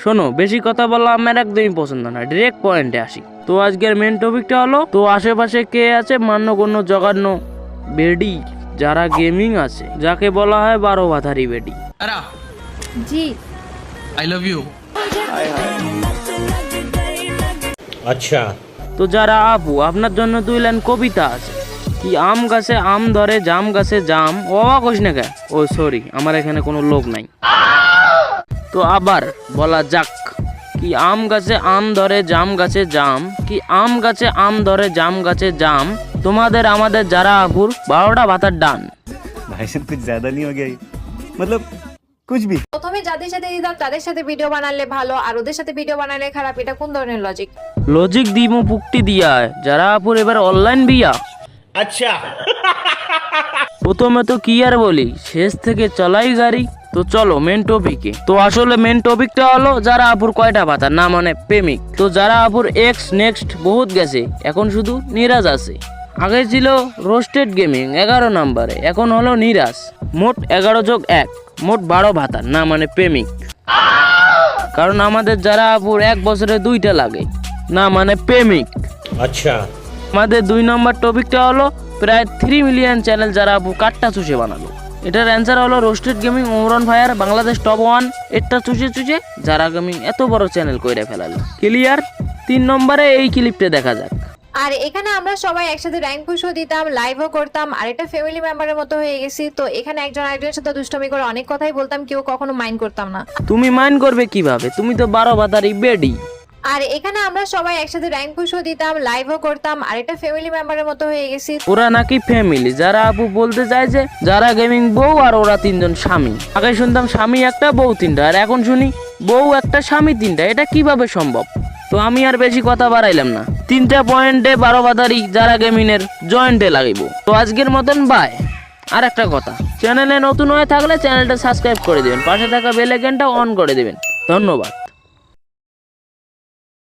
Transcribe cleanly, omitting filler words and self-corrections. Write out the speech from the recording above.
শোনো, বেশি কথা বলা আমার একদমই পছন্দ না, ডিরেক্ট পয়েন্টে আসি। তো আজকের মেন টপিকটা হলো, তো আশেপাশে কে আছে মান্যগণ্য জঘন্য বেডি যারা গেমিং আছে, যাকে বলা হয় 12 ভাতারি বেডি। জি आई लव यू। अच्छा তো যারা আপু, আপনার জন্য 2 লাইন কবিতা আছে। কি আম গাছে আম ধরে, জাম গাছে জাম, অবাক হোস না কে? ও সরি, আমার এখানে কোনো লোক নাই। তো আবার বলা যাক, কি আম গাছে আম ধরে, জাম গাছে জাম, কি আম গাছে আম ধরে, জাম গাছে জাম, তোমাদের আমাদের যারা আপুর 12টা ভাতার ডান। भाई साहब कुछ ज्यादा नहीं हो गया ये? मतलब कुछ भी। প্রথমে যাদের সাথে দিতাম তাদের সাথে ভিডিও বানালে ভালো, আর ওদের সাথে ভিডিও বানালে খারাপ, এটা কোন ধরনের লজিক? লজিক দিমু পুকটি দিয়া, যারা আপুর এবার অনলাইন বিয়া। अच्छा প্রথমে তো কি আর বলি, শেষ থেকে চলাই গাড়ি। তো চলো মেন টপিকে। তো আসলে মেন টপিকটা হলো, যারা আপুর কয়টা ভাতা, না মানে প্রেমিক। তো যারা আপুর এক্স নেক্সট বহুত গেছে, এখন শুধু নিরাজ আছে। আগে ছিল রোস্টেড গেমিং 11 নম্বরে, এখন হলো নিরাজ। মোট 11+1 মোট 12 ভাতা, না মানে প্রেমিক। কারণ আমাদের যারা আপুর 1 বছরে 2টা লাগে, না মানে প্রেমিক। अच्छा আমাদের 2 নম্বর টপিকটা হলো, প্রায় 3 মিলিয়ন চ্যানেল যারা আপু কাটটা চুষে বানালো। এটার অ্যান্সার হলো রোস্টেড গেমিং ওমরন ফায়ার বাংলাদেশ টপ 1। এটা চুষে চুষে যারা গেমিং এত বড় চ্যানেল কইরা ফেলালো। ক্লিয়ার? 3 নম্বরে এই ক্লিপটা দেখা যাক। আর এখানে আমরা সবাই একসাথে র্যাঙ্ক পুশও দিতাম, লাইভও করতাম, আর এটা ফ্যামিলি মেম্বারের মতো হয়ে গেছি। তো এখানে একজন আরেকজনের সাথে দুষ্টমি করে অনেক কথাই বলতাম, কেউ কখনো মাইন্ড করতাম না। তুমি মাইন্ড করবে কিভাবে? তুমি তো 12 ভাতারি বেডি। আর এখানে আমরা সবাই একসাথে র্যাঙ্ক পুশও দিতাম, লাইভও করতাম, আর এটা ফ্যামিলি মেম্বারের মতো হয়ে গেছি। ওরা নাকি ফ্যামিলি, যারা আপু বলতে চায় যে যারা গেমিং বউ আর ওরা 3 জন স্বামী। আগে শুনতাম স্বামী একটা বউ 3টা, আর এখন শুনি বউ একটা স্বামী 3টা। এটা কিভাবে সম্ভব? তো আমি আর বেশি কথা বাড়াইলাম না, 3টা পয়েন্টে 12 ভাতারি যারা গেমিংয়ের জয়েন্টে লাগাইব। তো আজকের মতন বাই। আর একটা কথা, চ্যানেলে নতুন হয়ে থাকলে চ্যানেলটা সাবস্ক্রাইব করে দিবেন, পাশে থাকা বেল আইকনটা অন করে দিবেন। ধন্যবাদ।